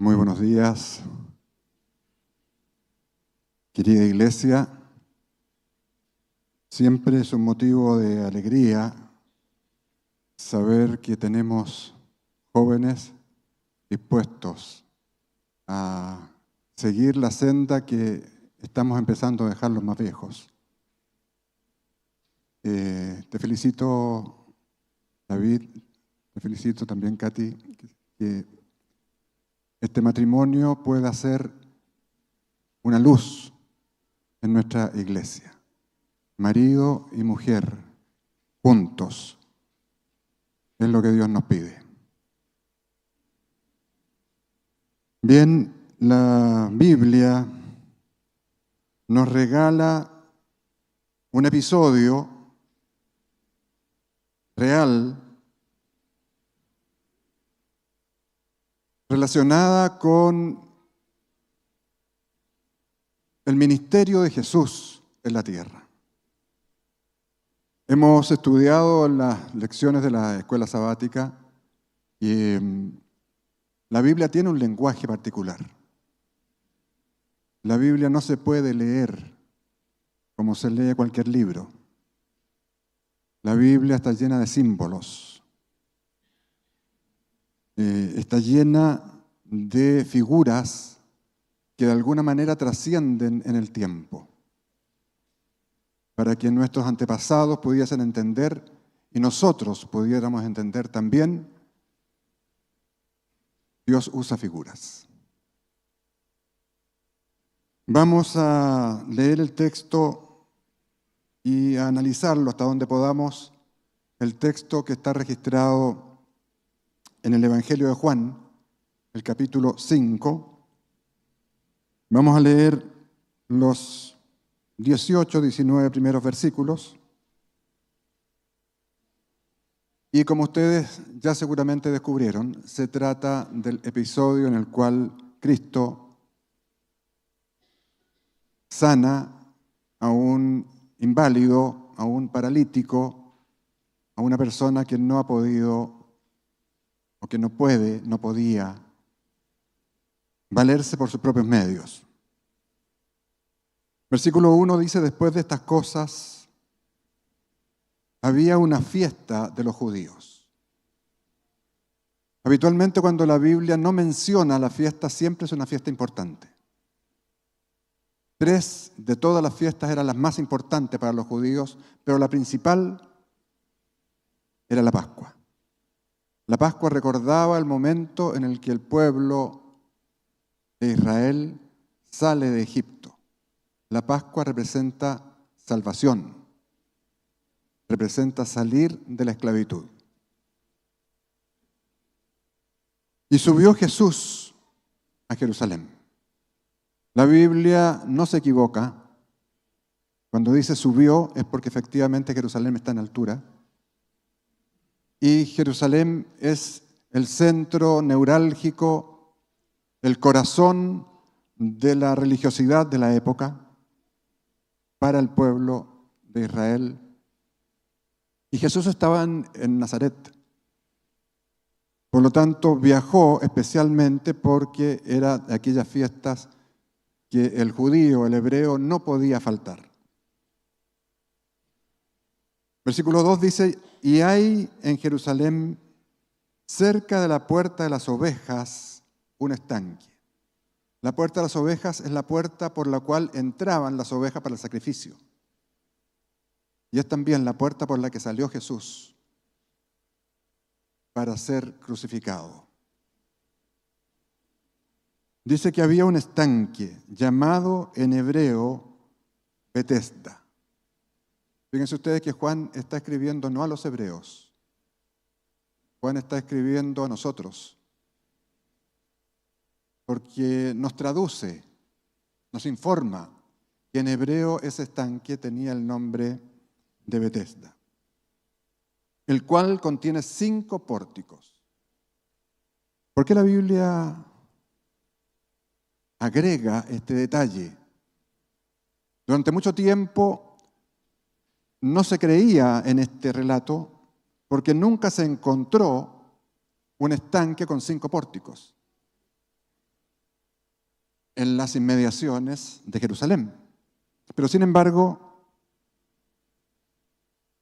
Muy buenos días, querida iglesia. Siempre es un motivo de alegría saber que tenemos jóvenes dispuestos a seguir la senda que estamos empezando a dejar los más viejos. Te felicito, David, te felicito también, Katy, que este matrimonio pueda ser una luz en nuestra iglesia. Marido y mujer, juntos, es lo que Dios nos pide. Bien, la Biblia nos regala un episodio real relacionada con el ministerio de Jesús en la tierra. Hemos estudiado las lecciones de la escuela sabática y la Biblia tiene un lenguaje particular. La Biblia no se puede leer como se lee cualquier libro. La Biblia está llena de símbolos. Está llena de figuras que de alguna manera trascienden en el tiempo, para que nuestros antepasados pudiesen entender y nosotros pudiéramos entender también. Dios usa figuras. Vamos a leer el texto y a analizarlo hasta donde podamos, el texto que está registrado en el Evangelio de Juan, el capítulo 5. Vamos a leer los 18, 19 primeros versículos. Y como ustedes ya seguramente descubrieron, se trata del episodio en el cual Cristo sana a un inválido, a un paralítico, a una persona que no ha podido o que no podía valerse por sus propios medios. Versículo 1 dice: después de estas cosas, había una fiesta de los judíos. Habitualmente cuando la Biblia no menciona la fiesta, siempre es una fiesta importante. 3 de todas las fiestas eran las más importantes para los judíos, pero la principal era la Pascua. La Pascua recordaba el momento en el que el pueblo de Israel sale de Egipto. La Pascua representa salvación, representa salir de la esclavitud. Y subió Jesús a Jerusalén. La Biblia no se equivoca. Cuando dice subió es porque efectivamente Jerusalén está en altura. Y Jerusalén es el centro neurálgico, el corazón de la religiosidad de la época para el pueblo de Israel. Y Jesús estaba en Nazaret. Por lo tanto, viajó especialmente porque era de aquellas fiestas que el judío, el hebreo, no podía faltar. Versículo 2 dice: y hay en Jerusalén, cerca de la puerta de las ovejas, un estanque. La puerta de las ovejas es la puerta por la cual entraban las ovejas para el sacrificio. Y es también la puerta por la que salió Jesús para ser crucificado. Dice que había un estanque llamado en hebreo Betesda. Fíjense ustedes que Juan está escribiendo no a los hebreos. Juan está escribiendo a nosotros. Porque nos traduce, nos informa que en hebreo ese estanque tenía el nombre de Betesda, el cual contiene 5 pórticos. ¿Por qué la Biblia agrega este detalle? Durante mucho tiempo no se creía en este relato porque nunca se encontró un estanque con 5 pórticos. en las inmediaciones de Jerusalén. Pero sin embargo,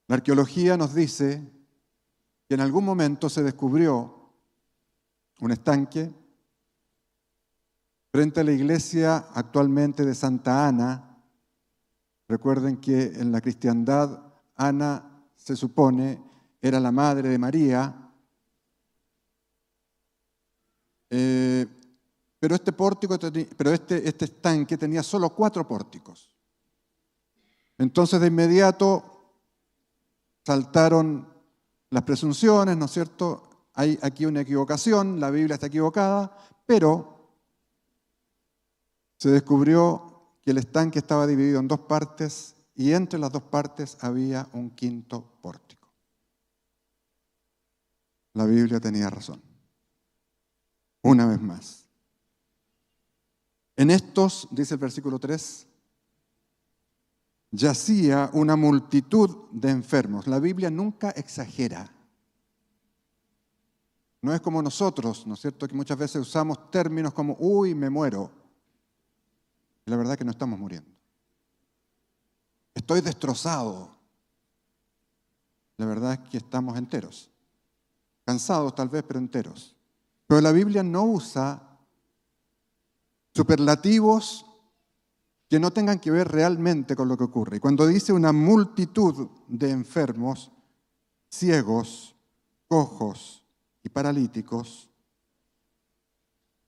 la arqueología nos dice que en algún momento se descubrió un estanque frente a la iglesia actualmente de Santa Ana. Recuerden que en la cristiandad Ana se supone era la madre de María. Pero este estanque tenía solo 4 pórticos. Entonces de inmediato saltaron las presunciones, ¿no es cierto? Hay aquí una equivocación, la Biblia está equivocada, pero se descubrió que el estanque estaba dividido en 2 partes y entre las 2 partes había un 5.º pórtico. La Biblia tenía razón. Una vez más. En estos, dice el versículo 3, yacía una multitud de enfermos. La Biblia nunca exagera. No es como nosotros, ¿no es cierto?, que muchas veces usamos términos como, uy, me muero. Y la verdad es que no estamos muriendo. Estoy destrozado. La verdad es que estamos enteros. Cansados tal vez, pero enteros. Pero la Biblia no usa superlativos que no tengan que ver realmente con lo que ocurre. Y cuando dice una multitud de enfermos, ciegos, cojos y paralíticos,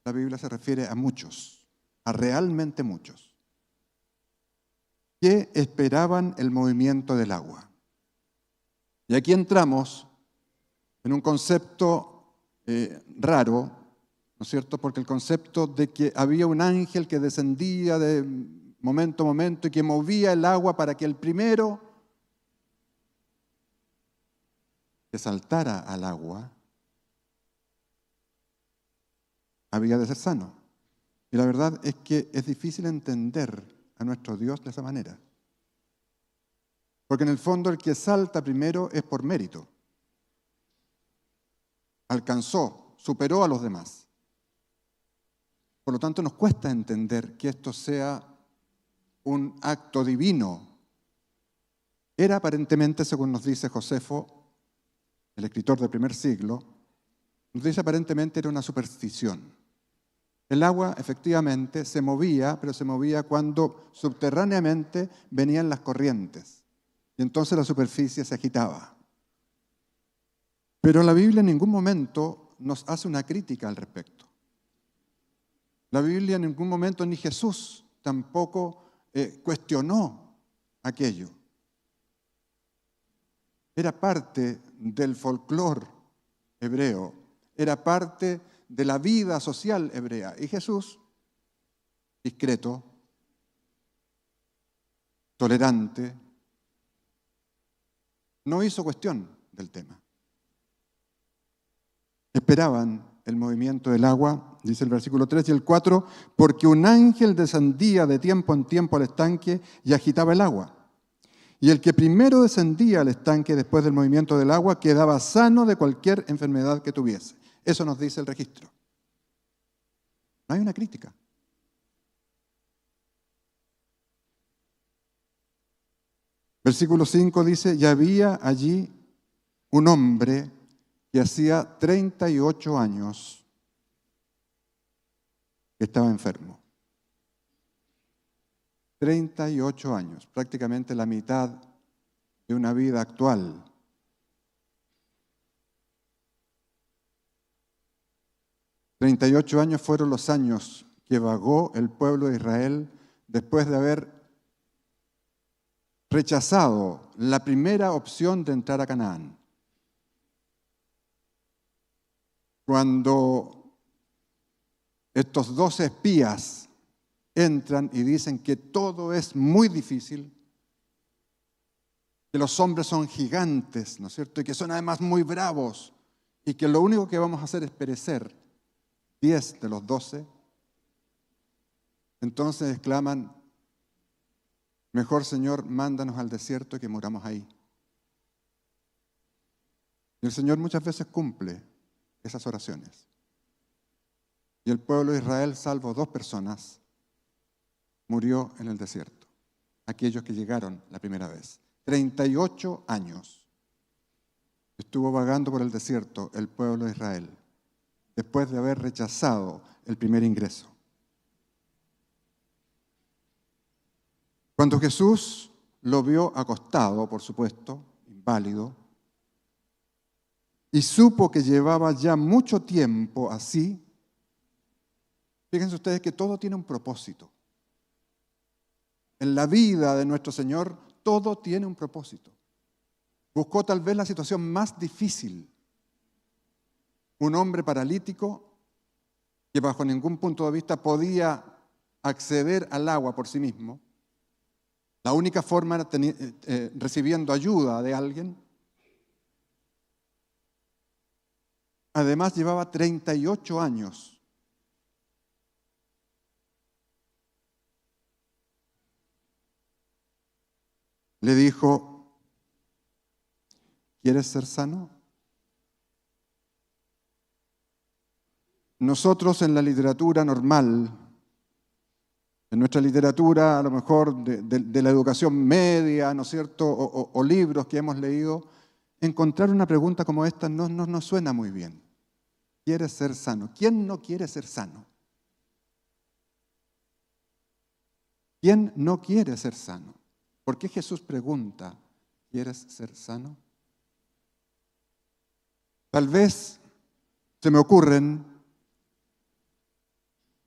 la Biblia se refiere a muchos, a realmente muchos, que esperaban el movimiento del agua. Y aquí entramos en un concepto raro, ¿no es cierto? Porque el concepto de que había un ángel que descendía de momento a momento y que movía el agua para que el primero que saltara al agua había de ser sano. Y la verdad es que es difícil entender a nuestro Dios de esa manera. Porque en el fondo el que salta primero es por mérito. Alcanzó, superó a los demás. Por lo tanto, nos cuesta entender que esto sea un acto divino. Era aparentemente, según nos dice Josefo, el escritor del primer siglo, nos dice aparentemente era una superstición. El agua efectivamente se movía, pero se movía cuando subterráneamente venían las corrientes. Y entonces la superficie se agitaba. Pero la Biblia en ningún momento nos hace una crítica al respecto. La Biblia en ningún momento, ni Jesús tampoco cuestionó aquello. Era parte del folclore hebreo, era parte de la vida social hebrea. Y Jesús, discreto, tolerante, no hizo cuestión del tema. Esperaban el movimiento del agua, dice el versículo 3 y el 4, porque un ángel descendía de tiempo en tiempo al estanque y agitaba el agua. Y el que primero descendía al estanque después del movimiento del agua quedaba sano de cualquier enfermedad que tuviese. Eso nos dice el registro. No hay una crítica. Versículo 5 dice, y había allí un hombre que hacía 38 años que estaba enfermo. 38 años, prácticamente la mitad de una vida actual. «38 años fueron los años que vagó el pueblo de Israel después de haber rechazado la primera opción de entrar a Canaán. Cuando estos 12 espías entran y dicen que todo es muy difícil, que los hombres son gigantes, ¿no es cierto? Y que son además muy bravos y que lo único que vamos a hacer es perecer, 10 de los 12, entonces exclaman, mejor Señor, mándanos al desierto y que muramos ahí. Y el Señor muchas veces cumple esas oraciones. Y el pueblo de Israel, salvo 2 personas, murió en el desierto. Aquellos que llegaron la primera vez. 38 años estuvo vagando por el desierto el pueblo de Israel, después de haber rechazado el primer ingreso. Cuando Jesús lo vio acostado, por supuesto, inválido, y supo que llevaba ya mucho tiempo así, fíjense ustedes que todo tiene un propósito. En la vida de nuestro Señor, todo tiene un propósito. Buscó tal vez la situación más difícil. Un hombre paralítico que bajo ningún punto de vista podía acceder al agua por sí mismo. La única forma era recibiendo ayuda de alguien. Además llevaba 38 años. Le dijo, ¿quieres ser sano? Nosotros en la literatura normal, en nuestra literatura a lo mejor de la educación media, ¿no es cierto?, o libros que hemos leído, encontrar una pregunta como esta no nos suena muy bien. ¿Quieres ser sano? ¿Quién no quiere ser sano? ¿Quién no quiere ser sano? ¿Por qué Jesús pregunta, ¿quieres ser sano? Tal vez se me ocurren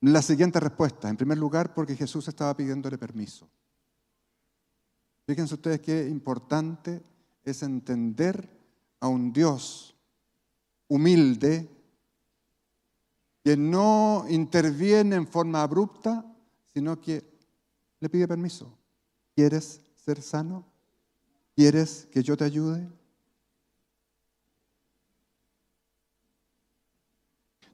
las siguientes respuestas. En primer lugar, porque Jesús estaba pidiéndole permiso. Fíjense ustedes qué importante es entender a un Dios humilde que no interviene en forma abrupta, sino que le pide permiso. ¿Quieres ser sano? ¿Quieres que yo te ayude?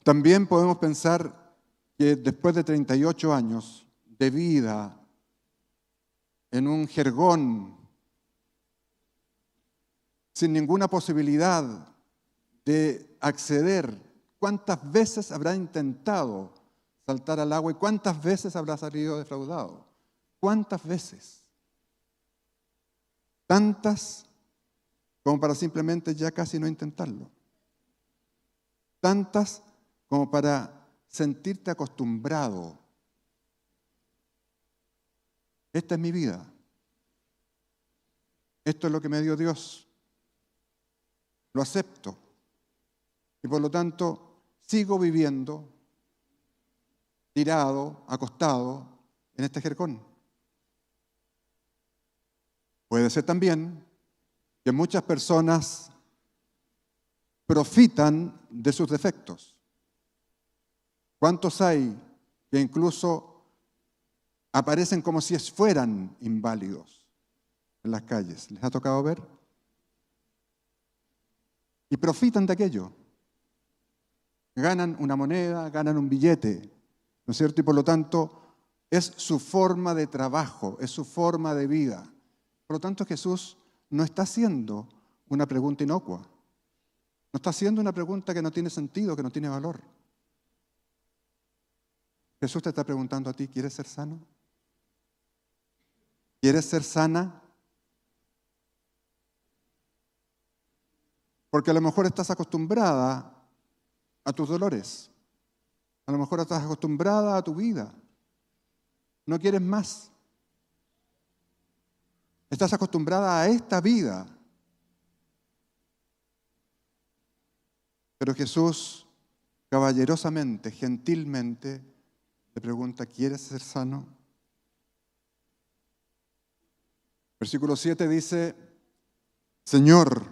También podemos pensar que después de 38 años de vida en un jergón, sin ninguna posibilidad de acceder, ¿cuántas veces habrá intentado saltar al agua y cuántas veces habrá salido defraudado? ¿Cuántas veces? Tantas como para simplemente ya casi no intentarlo. Tantas como para sentirte acostumbrado. Esta es mi vida. Esto es lo que me dio Dios. Lo acepto. Y por lo tanto, sigo viviendo, tirado, acostado, en este jergón. Puede ser también que muchas personas profitan de sus defectos. ¿Cuántos hay que incluso aparecen como si fueran inválidos en las calles? ¿Les ha tocado ver? Y profitan de aquello. Ganan una moneda, ganan un billete, ¿no es cierto? Y por lo tanto es su forma de trabajo, es su forma de vida. Por lo tanto, Jesús no está haciendo una pregunta inocua. No está haciendo una pregunta que no tiene sentido, que no tiene valor. Jesús te está preguntando a ti, ¿quieres ser sano? ¿Quieres ser sana? Porque a lo mejor estás acostumbrada a tus dolores. A lo mejor estás acostumbrada a tu vida. No quieres más. Estás acostumbrada a esta vida. Pero Jesús, caballerosamente, gentilmente, le pregunta, ¿quieres ser sano? Versículo 7 dice, Señor,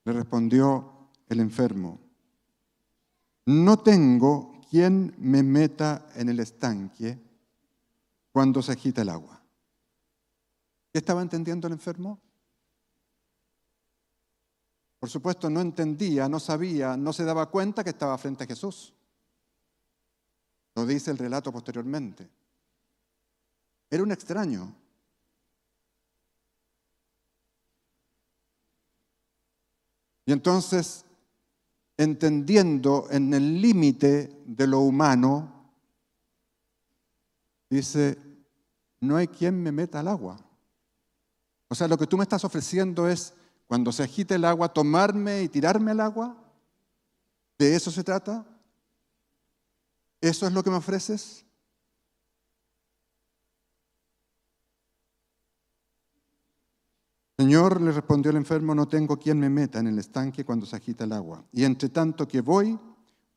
le respondió el enfermo, no tengo quien me meta en el estanque cuando se agita el agua. ¿Qué estaba entendiendo el enfermo? Por supuesto, no entendía, no sabía, no se daba cuenta que estaba frente a Jesús. Lo dice el relato posteriormente. Era un extraño. Y entonces, entendiendo en el límite de lo humano, Dice, no hay quien me meta al agua. O sea, lo que tú me estás ofreciendo es, cuando se agite el agua, tomarme y tirarme al agua. ¿De eso se trata? ¿Eso es lo que me ofreces? Señor, le respondió el enfermo, no tengo quien me meta en el estanque cuando se agita el agua. Y entre tanto que voy,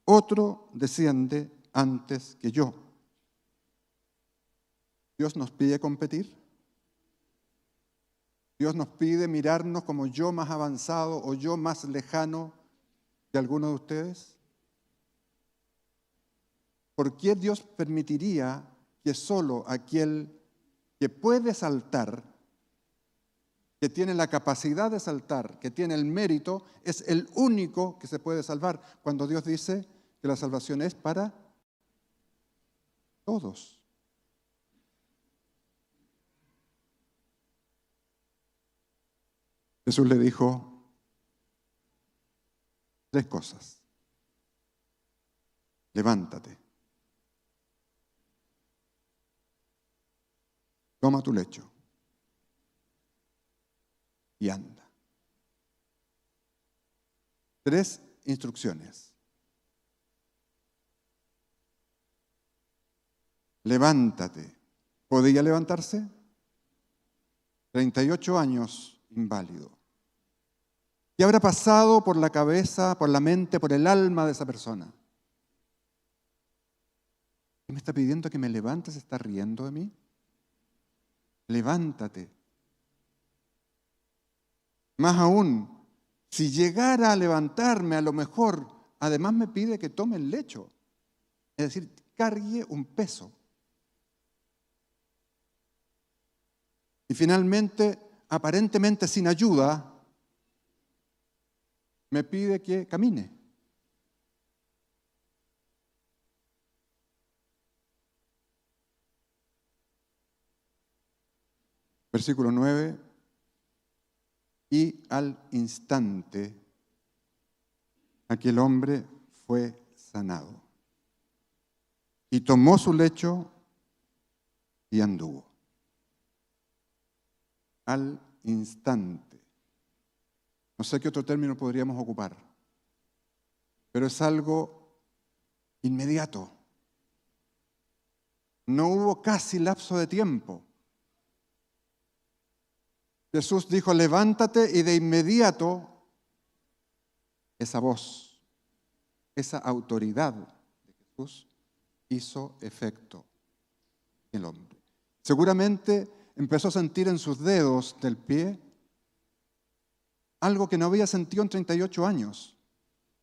otro desciende antes que yo. ¿Dios nos pide competir? ¿Dios nos pide mirarnos como yo más avanzado o yo más lejano que alguno de ustedes? ¿Por qué Dios permitiría que solo aquel que puede saltar, que tiene la capacidad de saltar, que tiene el mérito, es el único que se puede salvar, cuando Dios dice que la salvación es para todos? Jesús le dijo 3 cosas. Levántate, toma tu lecho y anda. 3 instrucciones. Levántate. ¿Podía levantarse? 38 años inválido. ¿Qué habrá pasado por la cabeza, por la mente, por el alma de esa persona? ¿Qué me está pidiendo que me levante? ¿Se está riendo de mí? Levántate. Más aún, si llegara a levantarme, a lo mejor, además me pide que tome el lecho. Es decir, cargue un peso. Y finalmente, aparentemente sin ayuda, me pide que camine. Versículo 9. Y al instante aquel hombre fue sanado. Y tomó su lecho y anduvo. Al instante. No sé qué otro término podríamos ocupar, pero es algo inmediato. No hubo casi lapso de tiempo. Jesús dijo, levántate, y de inmediato esa voz, esa autoridad de Jesús hizo efecto en el hombre. Seguramente empezó a sentir en sus dedos del pie algo que no había sentido en 38 años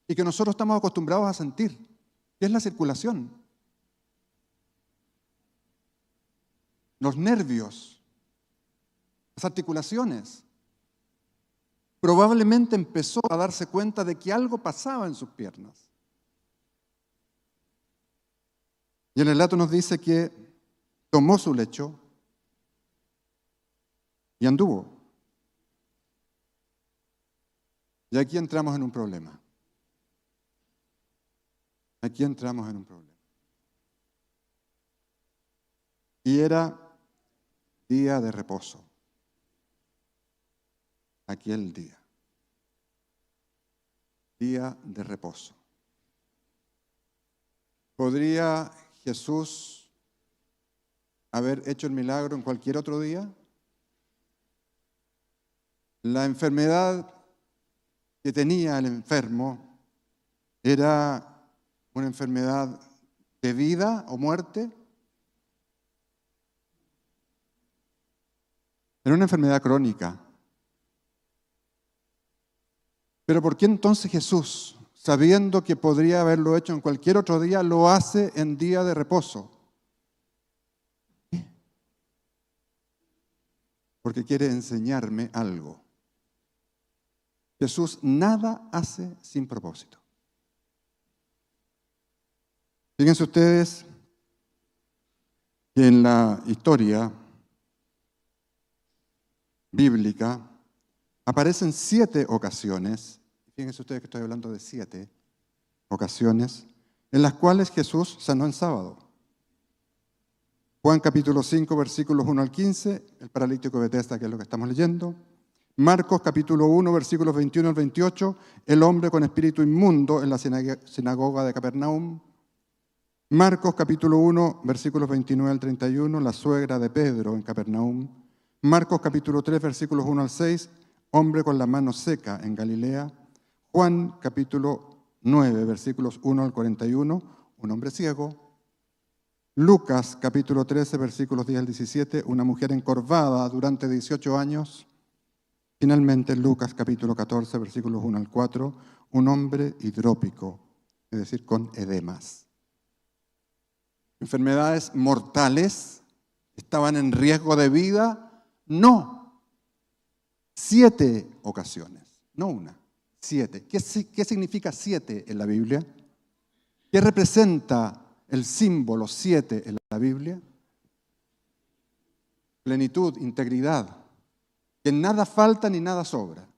y que nosotros estamos acostumbrados a sentir, que es la circulación. Los nervios, las articulaciones. Probablemente empezó a darse cuenta de que algo pasaba en sus piernas. Y el relato nos dice que tomó su lecho y anduvo. Y aquí entramos en un problema. Aquí entramos en un problema. Y era día de reposo. Aquel día. Día de reposo. ¿Podría Jesús haber hecho el milagro en cualquier otro día? La enfermedad que tenía el enfermo era una enfermedad de vida o muerte. Era una enfermedad crónica. Pero ¿por qué entonces Jesús, sabiendo que podría haberlo hecho en cualquier otro día, lo hace en día de reposo? ¿Qué? Porque quiere enseñarme algo. Jesús nada hace sin propósito. Fíjense ustedes que en la historia bíblica aparecen 7 ocasiones, fíjense ustedes que estoy hablando de 7 ocasiones, en las cuales Jesús sanó en sábado. Juan capítulo 5, versículos 1 al 15, el paralítico de Betesda, que es lo que estamos leyendo. Marcos capítulo 1, versículos 21 al 28, el hombre con espíritu inmundo en la sinagoga de Capernaum. Marcos capítulo 1, versículos 29 al 31, la suegra de Pedro en Capernaum. Marcos capítulo 3, versículos 1 al 6, hombre con la mano seca en Galilea. Juan capítulo 9, versículos 1 al 41, un hombre ciego. Lucas capítulo 13, versículos 10 al 17, una mujer encorvada durante 18 años. Finalmente, Lucas capítulo 14, versículos 1 al 4, un hombre hidrópico, es decir, con edemas. ¿Enfermedades mortales? ¿Estaban en riesgo de vida? No. 7 ocasiones, no una, 7. ¿Qué significa 7 en la Biblia? ¿Qué representa el símbolo 7 en la Biblia? Plenitud, integridad. Que nada falta ni nada sobra.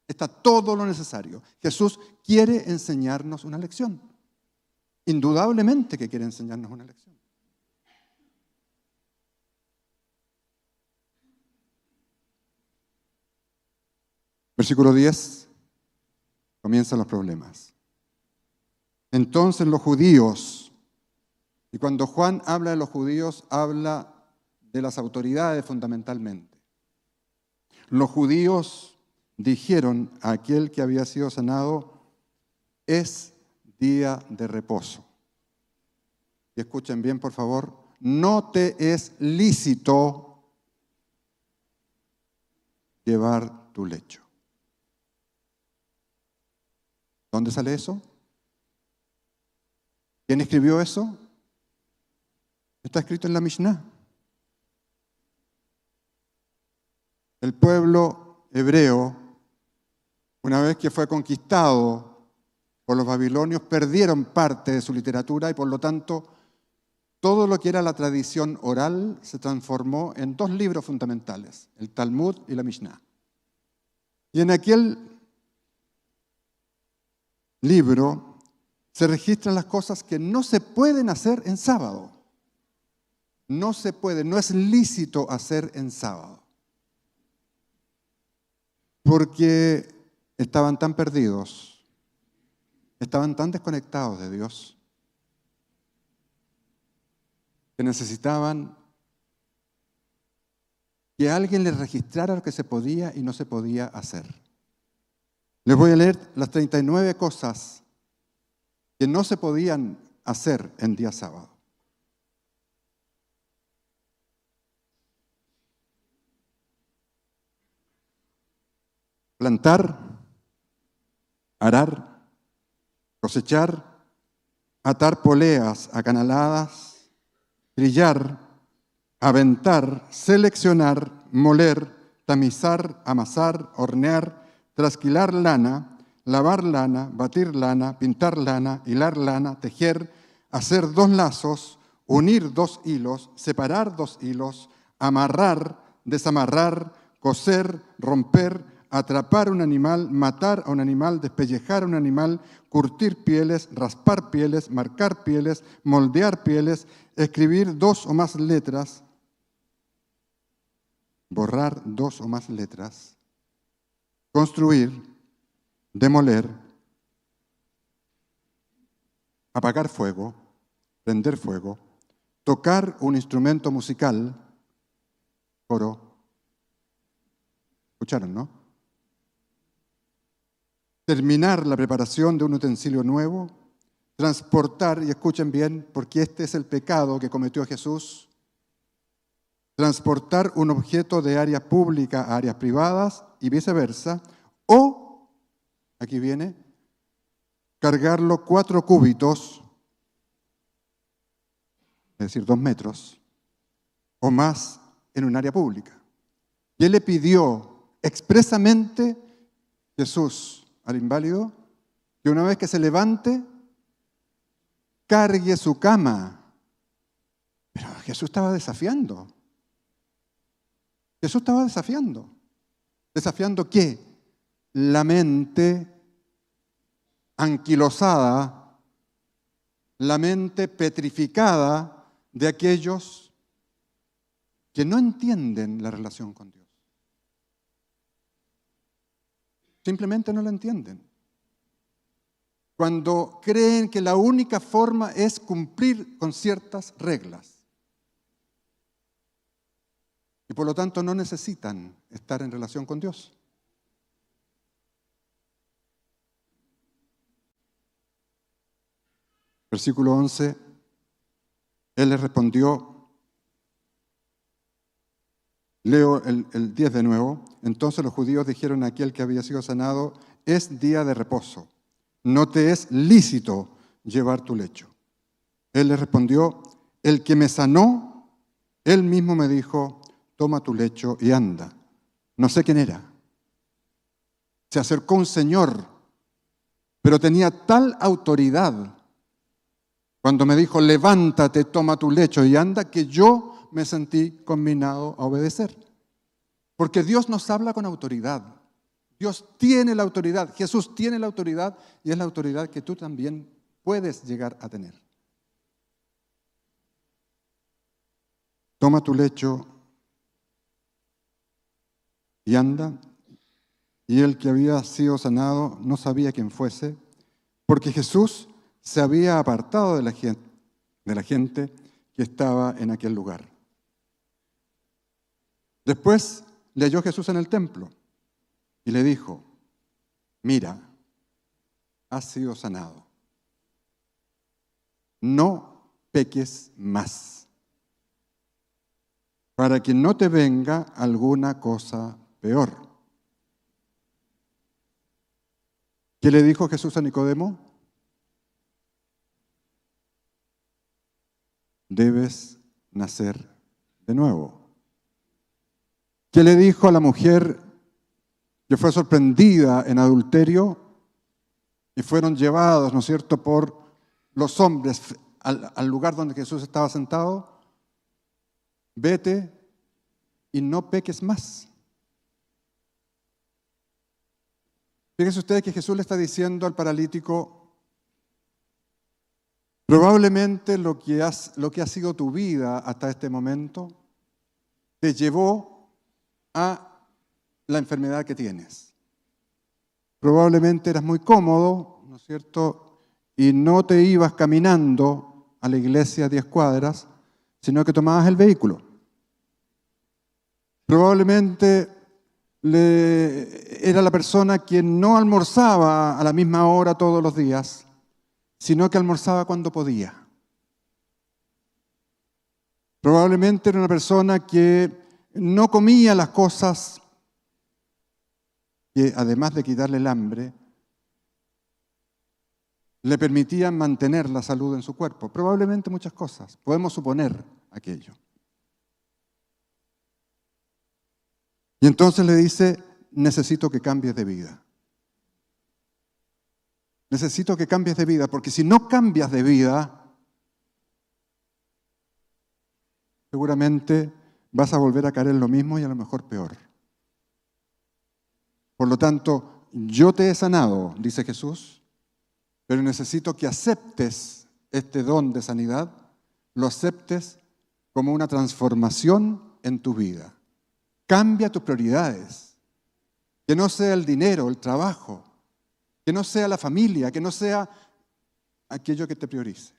Está todo lo necesario. Jesús quiere enseñarnos una lección. Indudablemente que quiere enseñarnos una lección. Versículo 10, comienzan los problemas. Entonces los judíos, y cuando Juan habla de los judíos, habla de las autoridades fundamentalmente. Los judíos dijeron a aquel que había sido sanado, es día de reposo. Y escuchen bien, por favor, no te es lícito llevar tu lecho. ¿Dónde sale eso? ¿Quién escribió eso? Está escrito en la Mishnah. El pueblo hebreo, una vez que fue conquistado por los babilonios, perdieron parte de su literatura y por lo tanto todo lo que era la tradición oral se transformó en 2 libros fundamentales, el Talmud y la Mishnah. Y en aquel libro se registran las cosas que no se pueden hacer en sábado. No se puede, no es lícito hacer en sábado. Porque estaban tan perdidos, estaban tan desconectados de Dios, que necesitaban que alguien les registrara lo que se podía y no se podía hacer. Les voy a leer las 39 cosas que no se podían hacer en día sábado. Plantar, arar, cosechar, atar poleas acanaladas, trillar, aventar, seleccionar, moler, tamizar, amasar, hornear, trasquilar lana, lavar lana, batir lana, pintar lana, hilar lana, tejer, hacer 2 lazos, unir 2 hilos, separar 2 hilos, amarrar, desamarrar, coser, romper, atrapar un animal, matar a un animal, despellejar a un animal, curtir pieles, raspar pieles, marcar pieles, moldear pieles, escribir 2 o más letras, borrar 2 o más letras, construir, demoler, apagar fuego, prender fuego, tocar un instrumento musical, coro. ¿Escucharon, no? Terminar la preparación de un utensilio nuevo, transportar, y escuchen bien, porque este es el pecado que cometió Jesús, transportar un objeto de área pública a áreas privadas y viceversa, o, aquí viene, cargarlo 4 cúbitos, es decir, 2 metros, o más en un área pública. Y él le pidió expresamente, Jesús, al inválido, que una vez que se levante, cargue su cama. Pero Jesús estaba desafiando. Jesús estaba desafiando. ¿Desafiando qué? La mente anquilosada, la mente petrificada de aquellos que no entienden la relación con Dios. Simplemente no la entienden. Cuando creen que la única forma es cumplir con ciertas reglas. Y por lo tanto no necesitan estar en relación con Dios. Versículo 11, Él les respondió, leo el 10 de nuevo, entonces los judíos dijeron a aquel que había sido sanado, es día de reposo, no te es lícito llevar tu lecho. Él les respondió, el que me sanó, él mismo me dijo, toma tu lecho y anda. No sé quién era. Se acercó un señor, pero tenía tal autoridad cuando me dijo, levántate, toma tu lecho y anda, que yo me sentí conminado a obedecer. Porque Dios nos habla con autoridad. Dios tiene la autoridad, Jesús tiene la autoridad y es la autoridad que tú también puedes llegar a tener. Toma tu lecho y anda. Y el que había sido sanado no sabía quién fuese, porque Jesús se había apartado de la gente que estaba en aquel lugar. Después le halló Jesús en el templo y le dijo, mira, has sido sanado. No peques más, para que no te venga alguna cosa peor. ¿Qué le dijo Jesús a Nicodemo? Debes nacer de nuevo. ¿Qué le dijo a la mujer que fue sorprendida en adulterio y fueron llevados, ¿no es cierto?, por los hombres al lugar donde Jesús estaba sentado? Vete y no peques más. Fíjense ustedes que Jesús le está diciendo al paralítico, probablemente lo que ha sido tu vida hasta este momento te llevó a la enfermedad que tienes. Probablemente eras muy cómodo, ¿no es cierto? Y no te ibas caminando a la iglesia a 10 cuadras, sino que tomabas el vehículo. Probablemente era la persona quien no almorzaba a la misma hora todos los días, sino que almorzaba cuando podía. Probablemente era una persona que no comía las cosas que, además de quitarle el hambre, le permitían mantener la salud en su cuerpo. Probablemente muchas cosas. Podemos suponer aquello. Y entonces le dice, necesito que cambies de vida. Necesito que cambies de vida, porque si no cambias de vida, seguramente vas a volver a caer en lo mismo y a lo mejor peor. Por lo tanto, yo te he sanado, dice Jesús, pero necesito que aceptes este don de sanidad, lo aceptes como una transformación en tu vida. Cambia tus prioridades, que no sea el dinero, el trabajo, que no sea la familia, que no sea aquello que te priorice.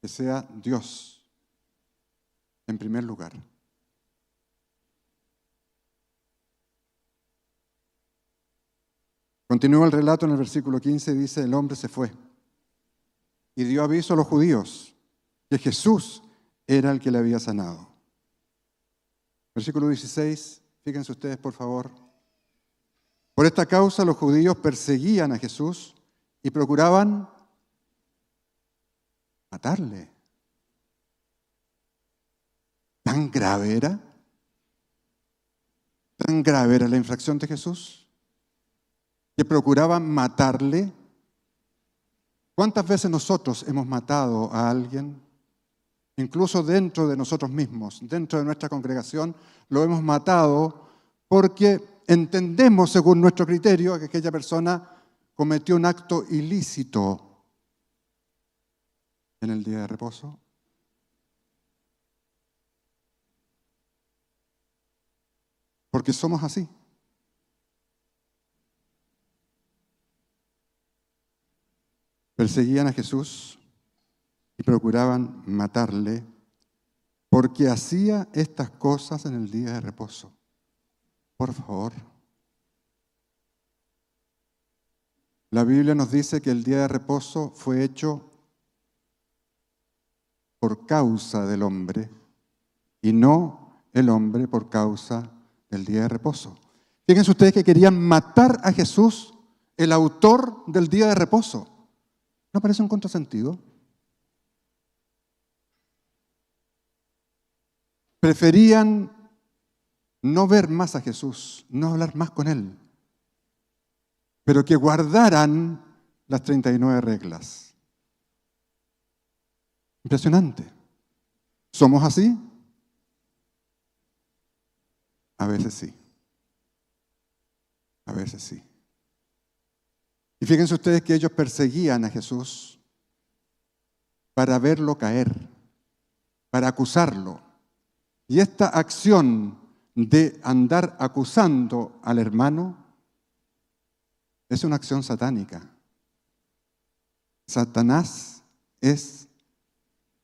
Que sea Dios en primer lugar. Continúa el relato en el versículo 15 y dice, el hombre se fue y dio aviso a los judíos que Jesús era el que le había sanado. Versículo 16, fíjense ustedes por favor. Por esta causa los judíos perseguían a Jesús y procuraban matarle. ¿Tan grave era? ¿Tan grave era la infracción de Jesús? Que procuraban matarle. ¿Cuántas veces nosotros hemos matado a alguien? Incluso dentro de nosotros mismos, dentro de nuestra congregación, lo hemos matado porque entendemos, según nuestro criterio, que aquella persona cometió un acto ilícito en el día de reposo. porque somos así. Perseguían a Jesús y procuraban matarle porque hacía estas cosas en el día de reposo. Por favor. La Biblia nos dice que el día de reposo fue hecho por causa del hombre y no el hombre por causa del día de reposo. Fíjense ustedes que querían matar a Jesús, el autor del día de reposo. ¿No parece un contrasentido? Preferían no ver más a Jesús, no hablar más con Él, pero que guardaran las 39 reglas. Impresionante. ¿Somos así? A veces sí. A veces sí. Y fíjense ustedes que ellos perseguían a Jesús para verlo caer, para acusarlo. Y esta acción de andar acusando al hermano es una acción satánica. Satanás es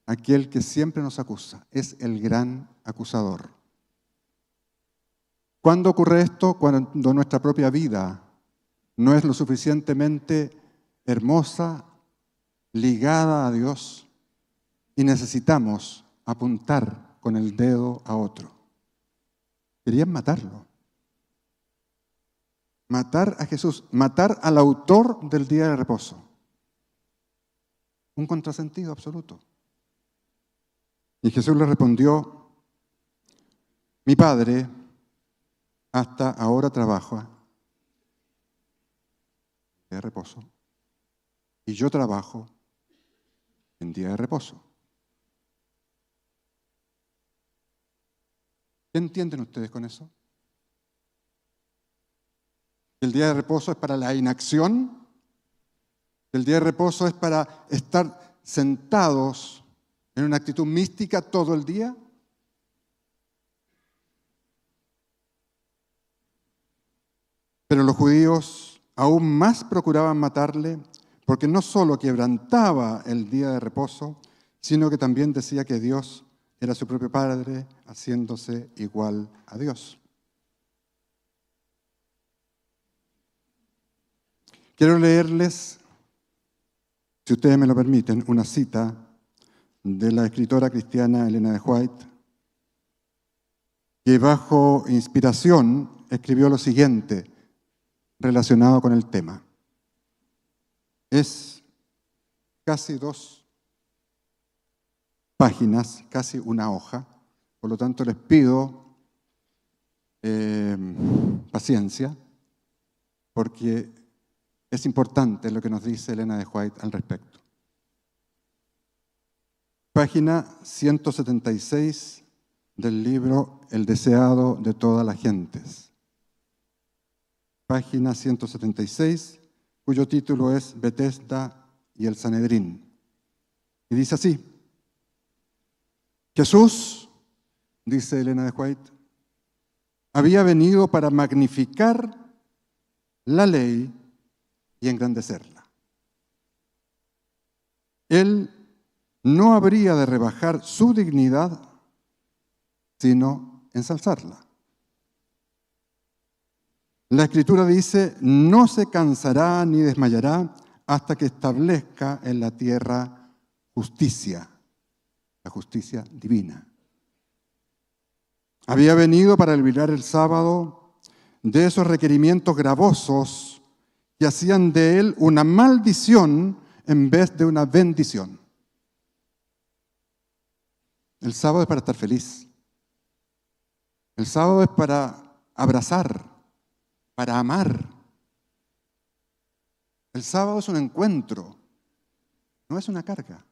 aquel que siempre nos acusa, es el gran acusador. ¿Cuándo ocurre esto? Cuando nuestra propia vida no es lo suficientemente hermosa, ligada a Dios, y necesitamos apuntar con el dedo a otro. Querían matarlo. Matar a Jesús, matar al autor del día de reposo. Un contrasentido absoluto. Y Jesús le respondió: mi Padre hasta ahora trabaja de reposo y yo trabajo en día de reposo. ¿Qué entienden ustedes con eso? ¿El día de reposo es para la inacción? ¿El día de reposo es para estar sentados en una actitud mística todo el día? Pero los judíos aún más procuraban matarle porque no solo quebrantaba el día de reposo, sino que también decía que Dios era su propio Padre, haciéndose igual a Dios. Quiero leerles, si ustedes me lo permiten, una cita de la escritora cristiana Elena de White, que bajo inspiración escribió lo siguiente relacionado con el tema. Es casi 2 páginas, casi una hoja, por lo tanto les pido paciencia, porque es importante lo que nos dice Elena de White al respecto. Página 176 del libro El deseado de todas las gentes. Página 176, cuyo título es Betesda y el Sanedrín. Y dice así: Jesús, dice Elena de White, había venido para magnificar la ley y engrandecerla. Él no habría de rebajar su dignidad, sino ensalzarla. La Escritura dice: no se cansará ni desmayará hasta que establezca en la tierra justicia, la justicia divina. Había venido para liberar el sábado de esos requerimientos gravosos que hacían de él una maldición en vez de una bendición. El sábado es para estar feliz. El sábado es para abrazar, para amar. El sábado es un encuentro, no es una carga.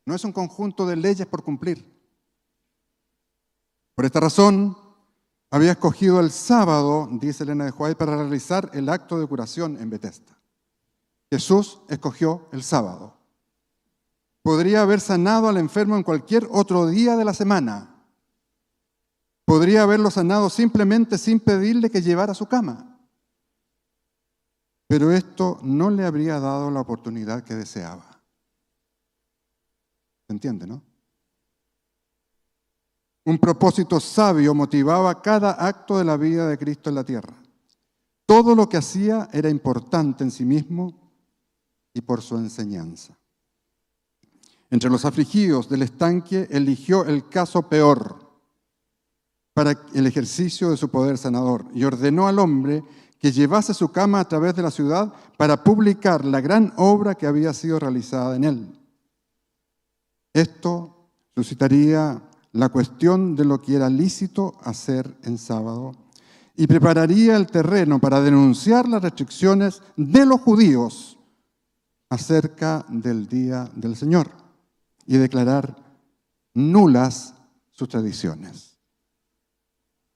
No es un conjunto de leyes por cumplir. Por esta razón, había escogido el sábado, dice Elena de White, para realizar el acto de curación en Betesda. Jesús escogió el sábado. Podría haber sanado al enfermo en cualquier otro día de la semana. Podría haberlo sanado simplemente sin pedirle que llevara su cama. Pero esto no le habría dado la oportunidad que deseaba. ¿Se entiende, no? Un propósito sabio motivaba cada acto de la vida de Cristo en la tierra. Todo lo que hacía era importante en sí mismo y por su enseñanza. Entre los afligidos del estanque eligió el caso peor para el ejercicio de su poder sanador y ordenó al hombre que llevase su cama a través de la ciudad para publicar la gran obra que había sido realizada en él. Esto suscitaría la cuestión de lo que era lícito hacer en sábado y prepararía el terreno para denunciar las restricciones de los judíos acerca del día del Señor y declarar nulas sus tradiciones.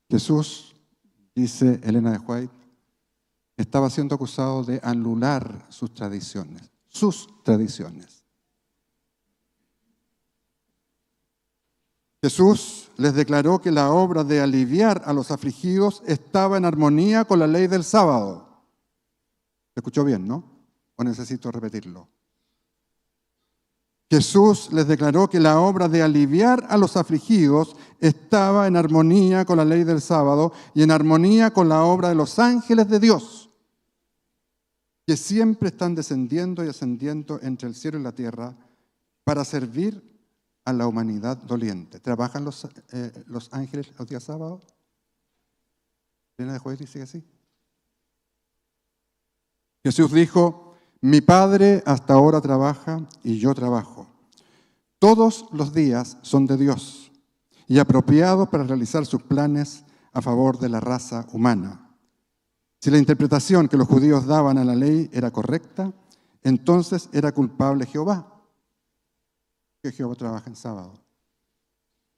Jesús, dice Elena de White, estaba siendo acusado de anular sus tradiciones. Jesús les declaró que la obra de aliviar a los afligidos estaba en armonía con la ley del sábado. ¿Se escuchó bien, no? ¿O necesito repetirlo? Jesús les declaró que la obra de aliviar a los afligidos estaba en armonía con la ley del sábado y en armonía con la obra de los ángeles de Dios, que siempre están descendiendo y ascendiendo entre el cielo y la tierra para servir a la humanidad doliente. ¿Trabajan los ángeles los días sábados? ¿Elena de Juárez dice que sí? Jesús dijo: mi Padre hasta ahora trabaja y yo trabajo. Todos los días son de Dios y apropiados para realizar sus planes a favor de la raza humana. Si la interpretación que los judíos daban a la ley era correcta, entonces era culpable Jehová, que Jehová trabaja en sábado,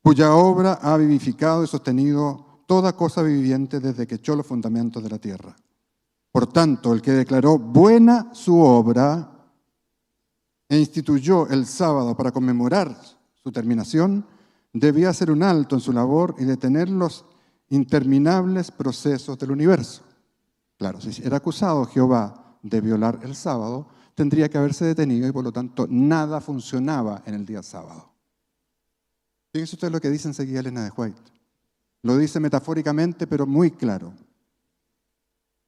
cuya obra ha vivificado y sostenido toda cosa viviente desde que echó los fundamentos de la tierra. Por tanto, el que declaró buena su obra e instituyó el sábado para conmemorar su terminación, debía hacer un alto en su labor y detener los interminables procesos del universo. Claro, si era acusado Jehová de violar el sábado, tendría que haberse detenido y por lo tanto nada funcionaba en el día sábado. Fíjense ustedes lo que dice enseguida Elena de White. Lo dice metafóricamente, pero muy claro.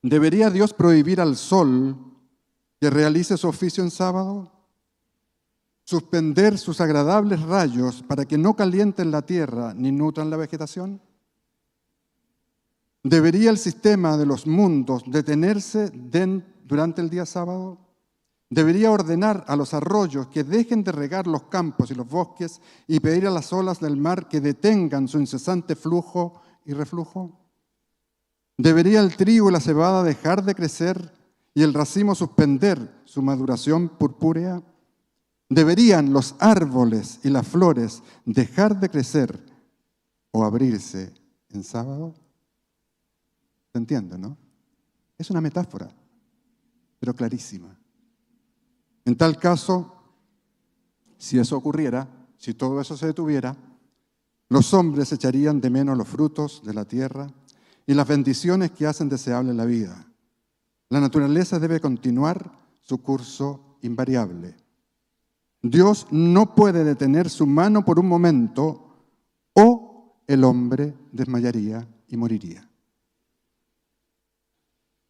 ¿Debería Dios prohibir al sol que realice su oficio en sábado? ¿Suspender sus agradables rayos para que no calienten la tierra ni nutran la vegetación? ¿Debería el sistema de los mundos detenerse durante el día sábado? ¿Debería ordenar a los arroyos que dejen de regar los campos y los bosques y pedir a las olas del mar que detengan su incesante flujo y reflujo? ¿Debería el trigo y la cebada dejar de crecer y el racimo suspender su maduración purpúrea? ¿Deberían los árboles y las flores dejar de crecer o abrirse en sábado? ¿Se entiende, no? Es una metáfora, pero clarísima. En tal caso, si eso ocurriera, si todo eso se detuviera, los hombres echarían de menos los frutos de la tierra y las bendiciones que hacen deseable la vida. La naturaleza debe continuar su curso invariable. Dios no puede detener su mano por un momento o el hombre desmayaría y moriría.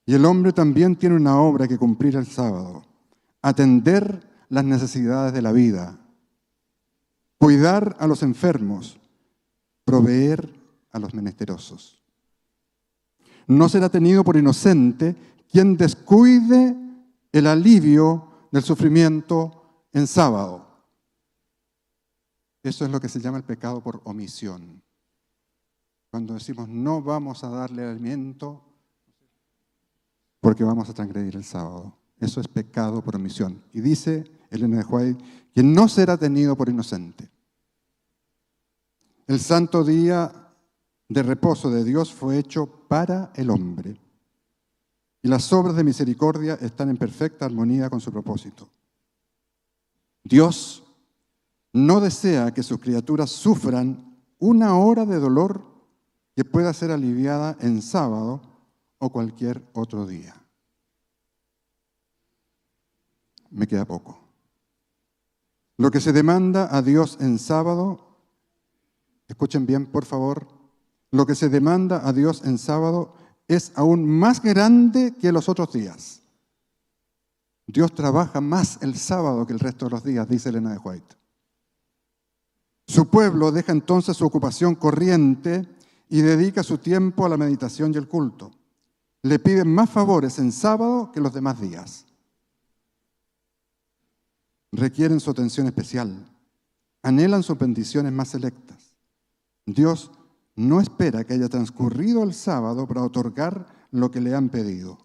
Y el hombre también tiene una obra que cumplir el sábado: atender las necesidades de la vida, cuidar a los enfermos, proveer a los menesterosos. No será tenido por inocente quien descuide el alivio del sufrimiento en sábado. Eso es lo que se llama el pecado por omisión. Cuando decimos no vamos a darle alimento porque vamos a transgredir el sábado. Eso es pecado por omisión. Y dice Elena de White que no será tenido por inocente. El santo día de reposo de Dios fue hecho para el hombre. Y las obras de misericordia están en perfecta armonía con su propósito. Dios no desea que sus criaturas sufran una hora de dolor que pueda ser aliviada en sábado o cualquier otro día. Me queda poco. Lo que se demanda a Dios en sábado, escuchen bien por favor, lo que se demanda a Dios en sábado es aún más grande que los otros días. Dios trabaja más el sábado que el resto de los días, dice Elena de White. Su pueblo deja entonces su ocupación corriente y dedica su tiempo a la meditación y el culto. Le piden más favores en sábado que los demás días. Requieren su atención especial. Anhelan sus bendiciones más selectas. Dios no espera que haya transcurrido el sábado para otorgar lo que le han pedido.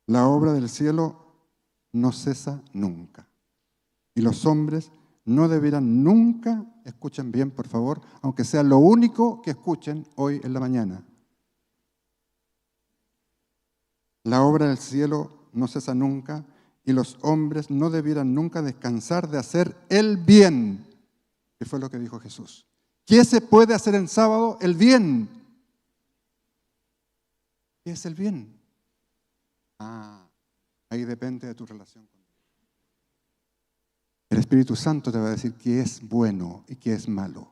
La obra del cielo no cesa nunca. Y los hombres no deberán nunca, escuchen bien por favor, aunque sea lo único que escuchen hoy en la mañana. La obra del cielo no cesa nunca y los hombres no debieran nunca descansar de hacer el bien, que fue lo que dijo Jesús. ¿Qué se puede hacer en sábado? El bien. ¿Qué es el bien? Ahí depende de tu relación con Dios. El Espíritu Santo te va a decir qué es bueno y qué es malo.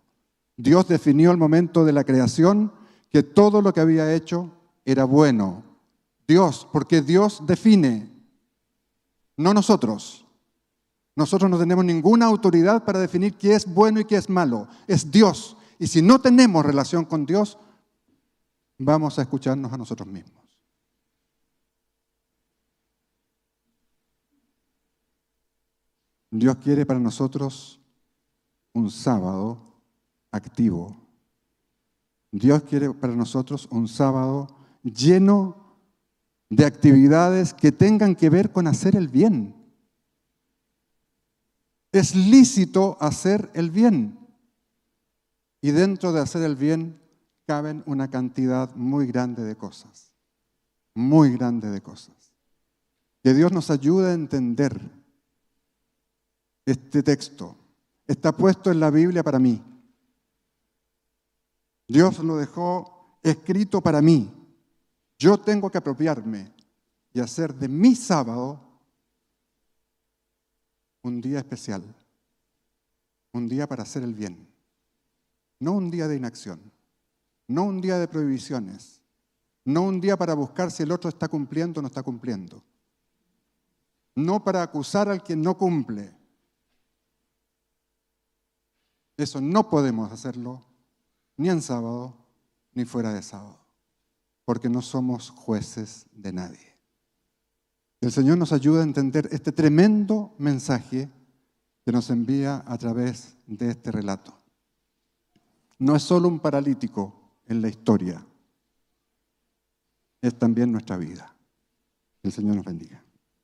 Dios definió el momento de la creación que todo lo que había hecho era bueno. Dios, porque Dios define, no nosotros. Nosotros no tenemos ninguna autoridad para definir qué es bueno y qué es malo. Es Dios. Y si no tenemos relación con Dios, vamos a escucharnos a nosotros mismos. Dios quiere para nosotros un sábado activo. Dios quiere para nosotros un sábado lleno de actividades que tengan que ver con hacer el bien. Es lícito hacer el bien. Y dentro de hacer el bien caben una cantidad muy grande de cosas. Muy grande de cosas. Que Dios nos ayude a entender este texto. Está puesto en la Biblia para mí. Dios lo dejó escrito para mí. Yo tengo que apropiarme y hacer de mi sábado un día especial. Un día para hacer el bien. No un día de inacción. No un día de prohibiciones. No un día para buscar si el otro está cumpliendo o no está cumpliendo. No para acusar al quien no cumple. Eso no podemos hacerlo ni en sábado ni fuera de sábado, porque no somos jueces de nadie. El Señor nos ayuda a entender este tremendo mensaje que nos envía a través de este relato. No es solo un paralítico en la historia, es también nuestra vida. El Señor nos bendiga.